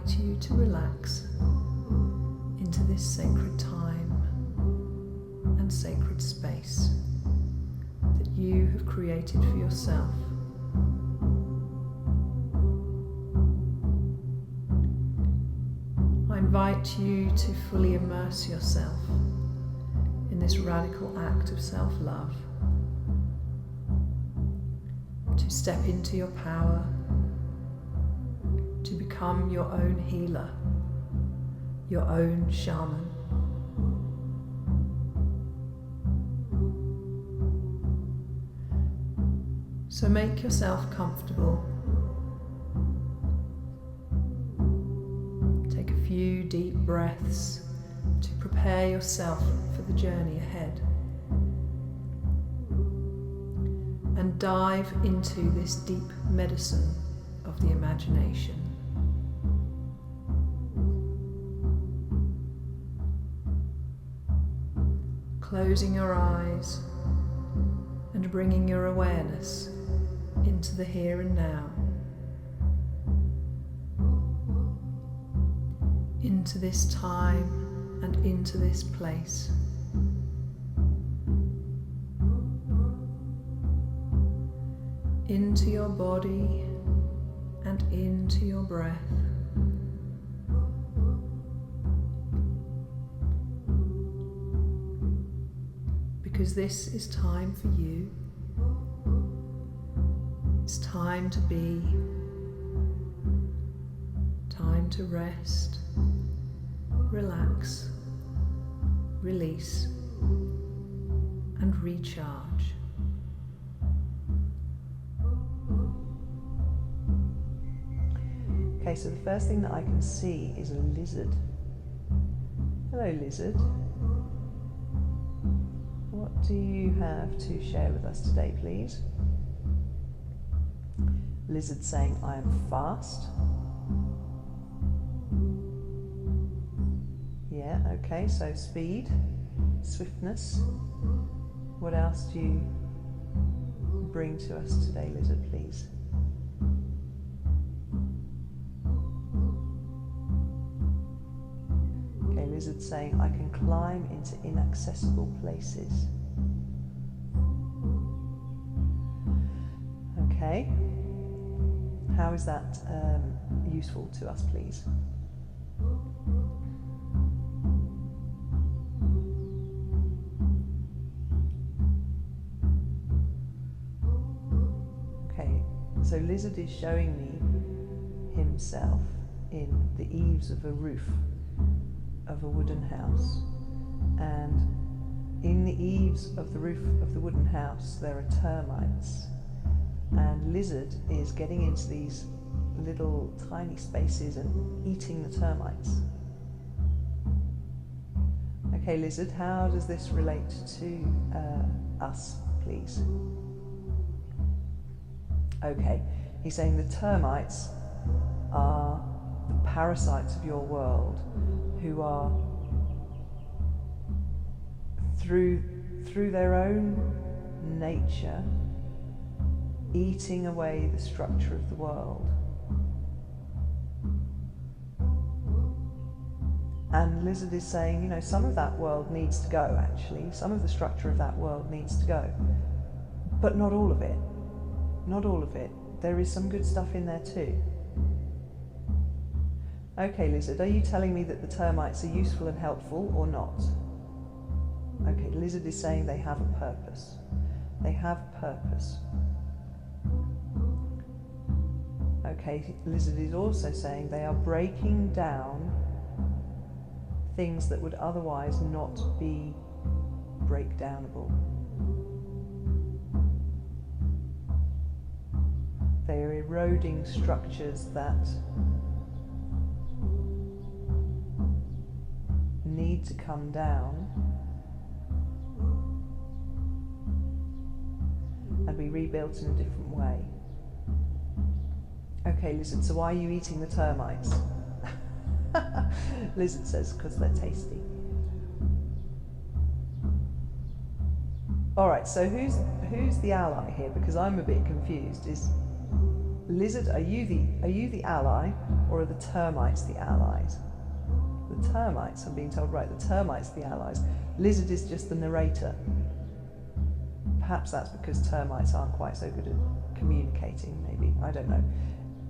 invite you to relax into this sacred time and sacred space that you have created for yourself. I invite you to fully immerse yourself in this radical act of self-love, to step into your power, to become your own healer, your own shaman. So make yourself comfortable. Take a few deep breaths to prepare yourself for the journey ahead. And dive into this deep medicine of the imagination. Closing your eyes and bringing your awareness into the here and now, into this time and into this place. Into your body and into your breath. Because this is time for you. It's time to be, time to rest, relax, release, and recharge. Okay, so the first thing that I can see is a lizard. Hello, lizard. What do you have to share with us today, please? Lizard saying, I am fast. Yeah, okay, so speed, swiftness. What else do you bring to us today, lizard, please? Okay, lizard saying, I can climb into inaccessible places. Okay. How is that useful to us, please? Okay, so lizard is showing me himself in the eaves of a roof of a wooden house, and in the eaves of the roof of the wooden house there are termites. And lizard is getting into these little tiny spaces and eating the termites. Okay, lizard, how does this relate to us, please? Okay, he's saying the termites are the parasites of your world who are, through their own nature, eating away the structure of the world. And lizard is saying, you know, some of that world needs to go, actually. Some of the structure of that world needs to go. But not all of it. Not all of it. There is some good stuff in there too. Okay, lizard, are you telling me that the termites are useful and helpful or not? Okay, lizard is saying they have a purpose. They have purpose. Okay, lizard is also saying they are breaking down things that would otherwise not be breakdownable. They are eroding structures that need to come down and be rebuilt in a different way. Okay, lizard, so why are you eating the termites? Lizard says, because they're tasty. All right, so who's the ally here? Because I'm a bit confused. Lizard, are you the ally, or are the termites the allies? The termites, I'm being told, right, the termites are the allies. Lizard is just the narrator. Perhaps that's because termites aren't quite so good at communicating, maybe, I don't know.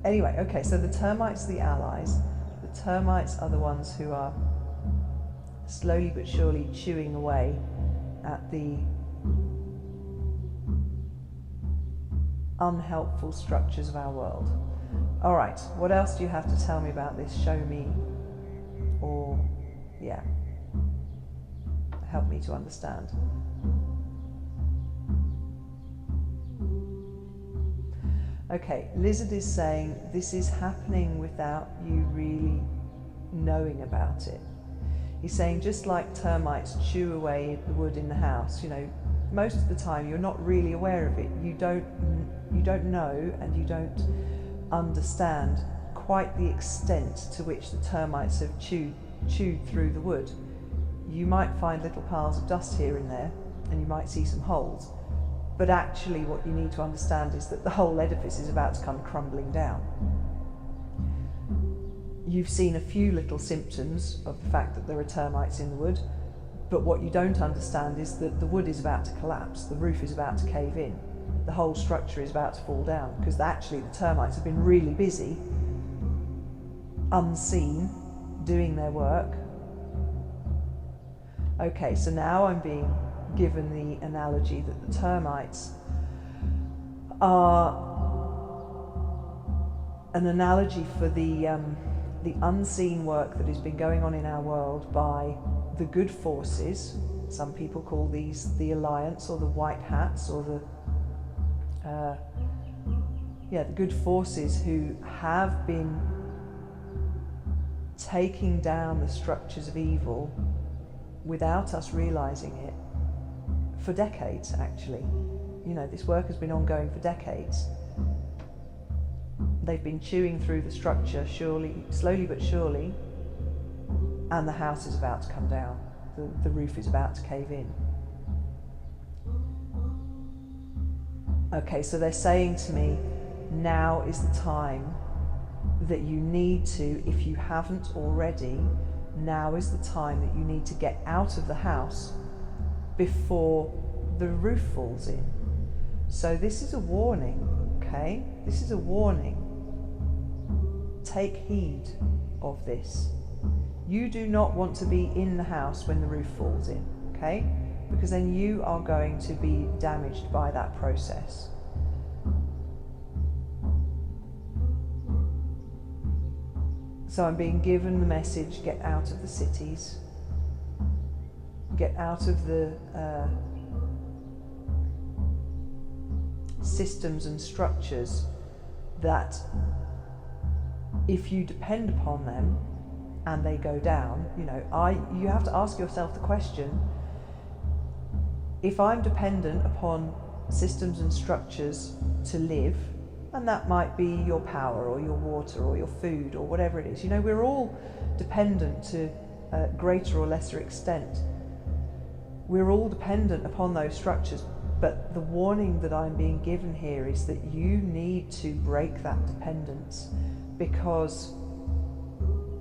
Anyway, okay, so the termites are the allies. The termites are the ones who are slowly but surely chewing away at the unhelpful structures of our world. All right, what else do you have to tell me about this? Show me, or, yeah, help me to understand. Okay, Lizard is saying this is happening without you really knowing about it. He's saying just like termites chew away the wood in the house, you know, most of the time you're not really aware of it. You don't know, and you don't understand quite the extent to which the termites have chewed through the wood. You might find little piles of dust here and there, and you might see some holes. But actually what you need to understand is that the whole edifice is about to come crumbling down. You've seen a few little symptoms of the fact that there are termites in the wood, but what you don't understand is that the wood is about to collapse, the roof is about to cave in, the whole structure is about to fall down, because actually the termites have been really busy, unseen, doing their work. Okay, so now I'm being given the analogy that the termites are an analogy for the unseen work that has been going on in our world by the good forces. Some people call these the Alliance, or the White Hats, or the good forces who have been taking down the structures of evil without us realizing it for decades, actually. You know, this work has been ongoing for decades. They've been chewing through the structure slowly but surely, and the house is about to come down. The roof is about to cave in. Okay, so they're saying to me, now is the time that you need to, if you haven't already, now is the time that you need to get out of the house before the roof falls in. So this is a warning, okay? This is a warning. Take heed of this. You do not want to be in the house when the roof falls in, okay? Because then you are going to be damaged by that process. So I'm being given the message, get out of the cities, get out of the systems and structures that, if you depend upon them and they go down, you know, you have to ask yourself the question, if I'm dependent upon systems and structures to live, and that might be your power or your water or your food or whatever it is, you know, we're all dependent to a greater or lesser extent. We're all dependent upon those structures, but the warning that I'm being given here is that you need to break that dependence, because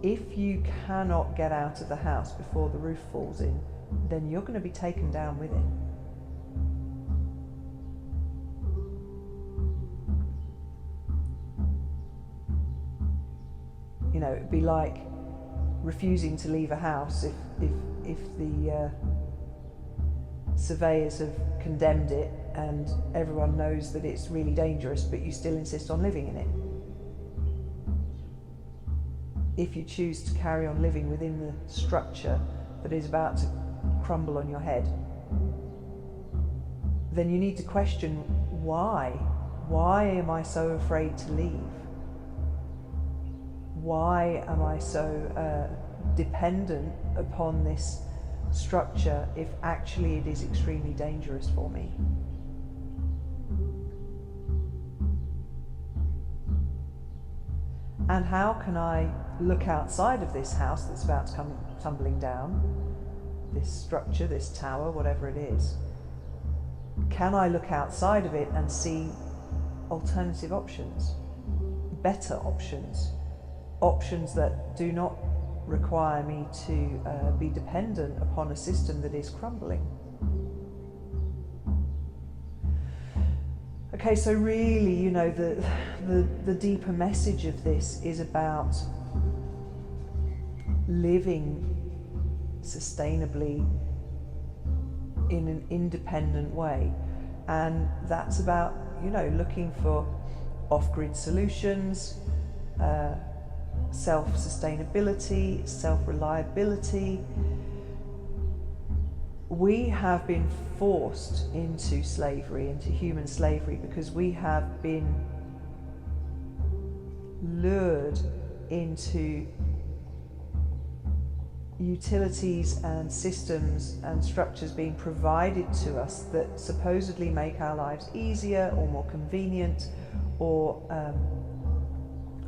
if you cannot get out of the house before the roof falls in, then you're going to be taken down with it. You know, it'd be like refusing to leave a house if the surveyors have condemned it and everyone knows that it's really dangerous, but you still insist on living in it. If you choose to carry on living within the structure that is about to crumble on your head, then you need to question why. Why am I so afraid to leave? Why am I so dependent upon this structure if actually it is extremely dangerous for me? And how can I look outside of this house that's about to come tumbling down, this structure, this tower, whatever it is? Can I look outside of it and see alternative options? better options, options that do not require me to be dependent upon a system that is crumbling. Okay, so really, you know, the deeper message of this is about living sustainably in an independent way, and that's about, you know, looking for off-grid solutions, self-sustainability, self-reliability. We have been forced into slavery, into human slavery, because we have been lured into utilities and systems and structures being provided to us that supposedly make our lives easier or more convenient, or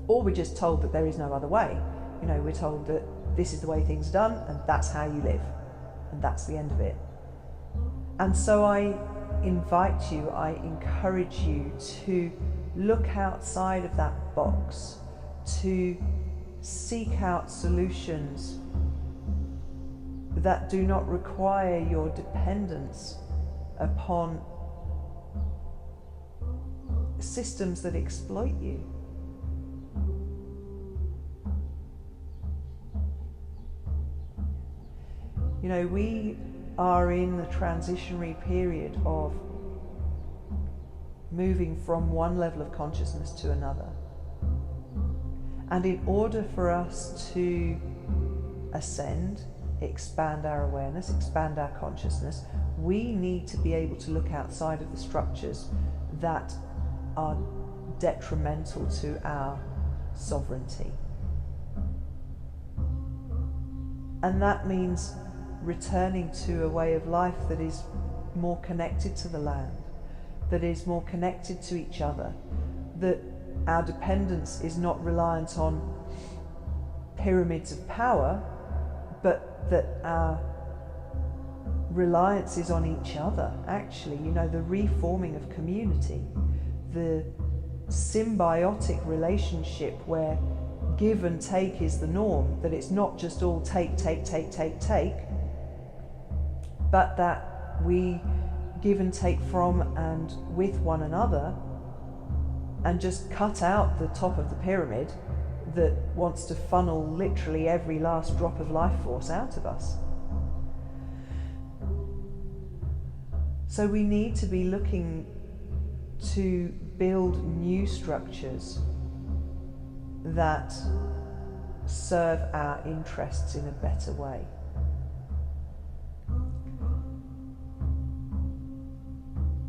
we're just told that there is no other way. You know, we're told that this is the way things are done and that's how you live, and that's the end of it. And so I invite you, I encourage you to look outside of that box, to seek out solutions that do not require your dependence upon systems that exploit you. You know, we are in the transitionary period of moving from one level of consciousness to another. And in order for us to ascend, expand our awareness, expand our consciousness, we need to be able to look outside of the structures that are detrimental to our sovereignty. And that means returning to a way of life that is more connected to the land, that is more connected to each other, that our dependence is not reliant on pyramids of power, but that our reliance is on each other, actually, you know, the reforming of community, the symbiotic relationship where give and take is the norm, that it's not just all take, but that we give and take from and with one another, and just cut out the top of the pyramid that wants to funnel literally every last drop of life force out of us. So we need to be looking to build new structures that serve our interests in a better way.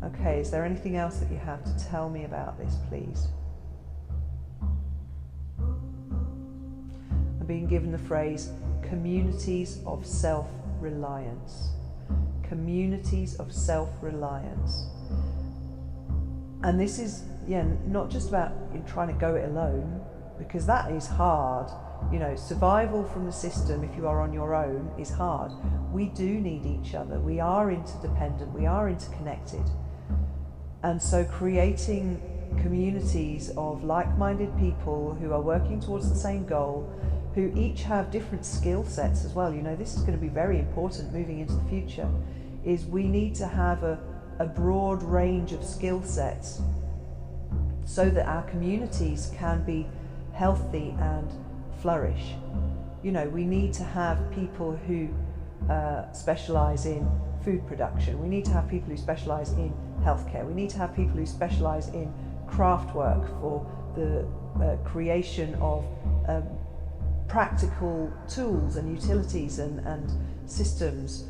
Okay, is there anything else that you have to tell me about this, please? I'm being given the phrase communities of self-reliance. Communities of self-reliance. And this is, not just about trying to go it alone, because that is hard. You know, survival from the system, if you are on your own, is hard. We do need each other. We are interdependent. We are interconnected. And so creating communities of like-minded people who are working towards the same goal, who each have different skill sets as well. You know, this is going to be very important moving into the future, is we need to have a broad range of skill sets so that our communities can be healthy and flourish. You know, we need to have people who specialize in food production. We need to have people who specialize in healthcare. We need to have people who specialize in craft work for the creation of practical tools and utilities and systems,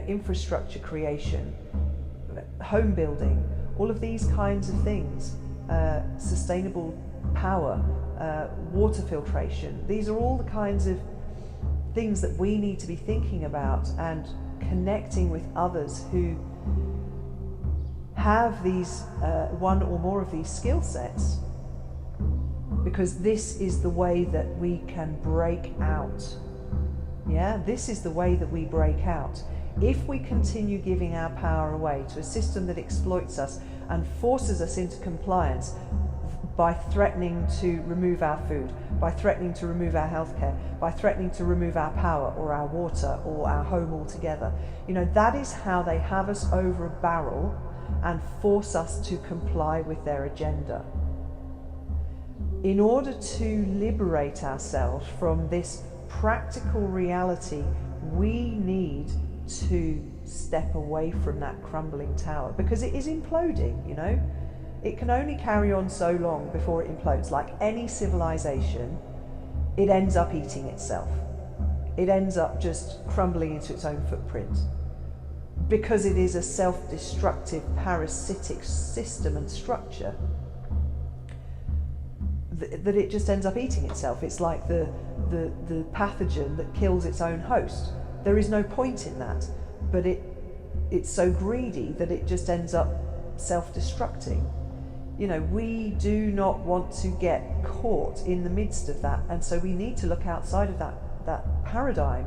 infrastructure creation, home building, all of these kinds of things, sustainable power, water filtration. These are all the kinds of things that we need to be thinking about and connecting with others who have these one or more of these skill sets, because this is the way that we can break out. This is the way that we break out. If we continue giving our power away to a system that exploits us and forces us into compliance, by threatening to remove our food, by threatening to remove our healthcare, by threatening to remove our power or our water or our home altogether. You know, that is how they have us over a barrel and force us to comply with their agenda. In order to liberate ourselves from this practical reality, we need to step away from that crumbling tower, because it is imploding, you know. It can only carry on so long before it implodes. Like any civilization, it ends up eating itself. It ends up just crumbling into its own footprint, because it is a self-destructive, parasitic system and structure that it just ends up eating itself. It's like the pathogen that kills its own host. There is no point in that, but it's so greedy that it just ends up self-destructing. You know, we do not want to get caught in the midst of that, and so we need to look outside of that paradigm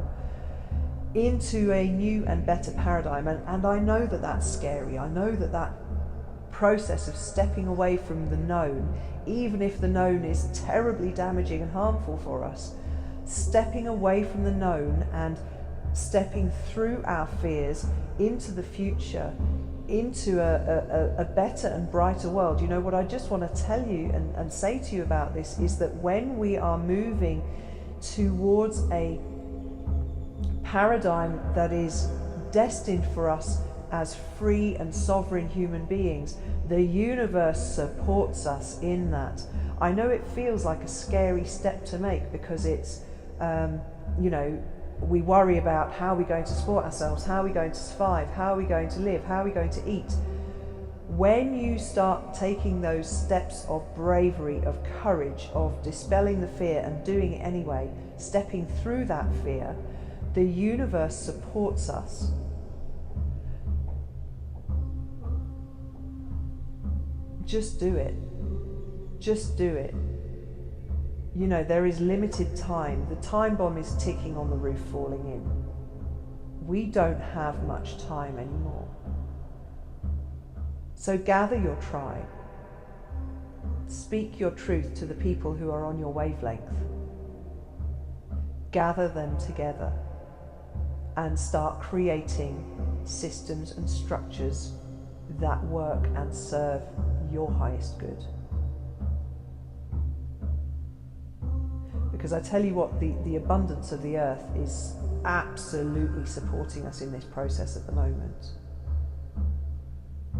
into a new and better paradigm. And I know that that's scary. I know that process of stepping away from the known, even if the known is terribly damaging and harmful for us, stepping away from the known and stepping through our fears into the future, into a better and brighter world. You know, what I just want to tell you and say to you about this is that when we are moving towards a paradigm that is destined for us as free and sovereign human beings, the universe supports us in that. I know it feels like a scary step to make, because it's, you know, we worry about how we're going to support ourselves, how we're going to survive, how are we going to live, how are we going to eat. When you start taking those steps of bravery, of courage, of dispelling the fear and doing it anyway, stepping through that fear, the universe supports us. Just do it. Just do it. You know, there is limited time. The time bomb is ticking on the roof, falling in. We don't have much time anymore. So gather your tribe. Speak your truth to the people who are on your wavelength. Gather them together and start creating systems and structures that work and serve your highest good. Because I tell you what, the abundance of the earth is absolutely supporting us in this process at the moment.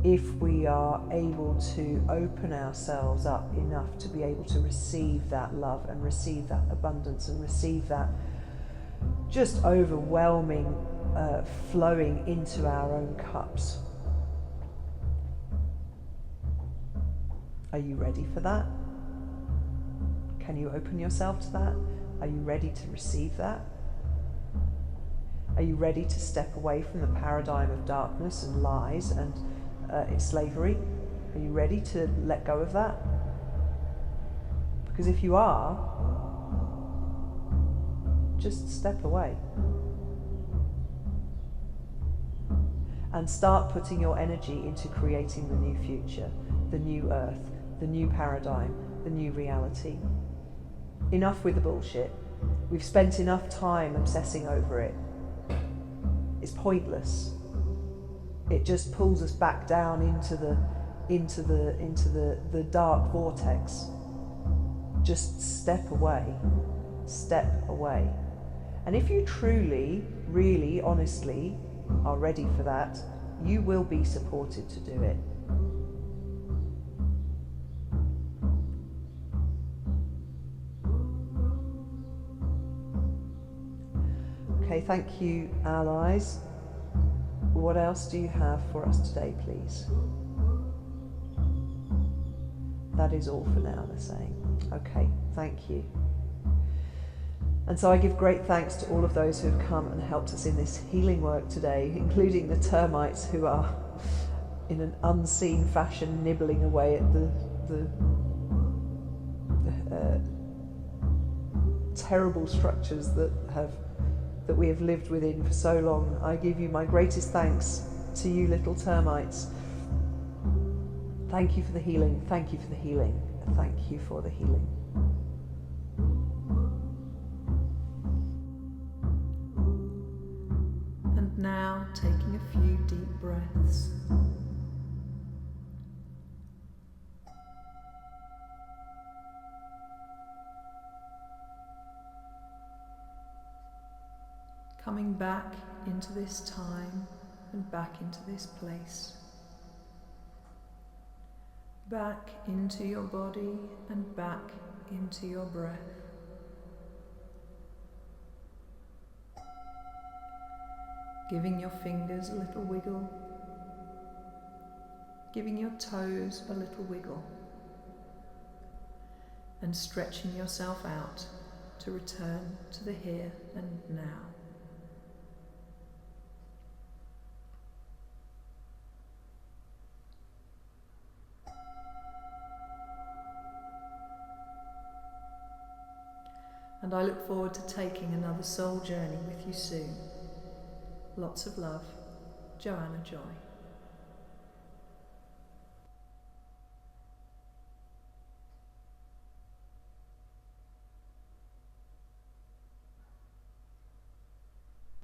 If we are able to open ourselves up enough to be able to receive that love and receive that abundance and receive that just overwhelming flowing into our own cups. Are you ready for that? Can you open yourself to that? Are you ready to receive that? Are you ready to step away from the paradigm of darkness and lies and slavery? Are you ready to let go of that? Because if you are, just step away and start putting your energy into creating the new future, the new earth, the new paradigm, the new reality. Enough with the bullshit. We've spent enough time obsessing over it. It's pointless. It just pulls us back down into the dark vortex. Just step away. Step away. And if you truly, really, honestly are ready for that, you will be supported to do it. Okay, thank you, allies. What else do you have for us today, please? That is all for now, they're saying. Okay, thank you. And so I give great thanks to all of those who have come and helped us in this healing work today, including the termites who are in an unseen fashion nibbling away at the terrible structures that we have lived within for so long. I give you my greatest thanks to you little termites. Thank you for the healing. Thank you for the healing. thank you for the healing. And now taking a few deep breaths. Coming back into this time and back into this place. Back into your body and back into your breath. Giving your fingers a little wiggle. Giving your toes a little wiggle. And stretching yourself out to return to the here and now. And I look forward to taking another soul journey with you soon. Lots of love, Joanna Joy.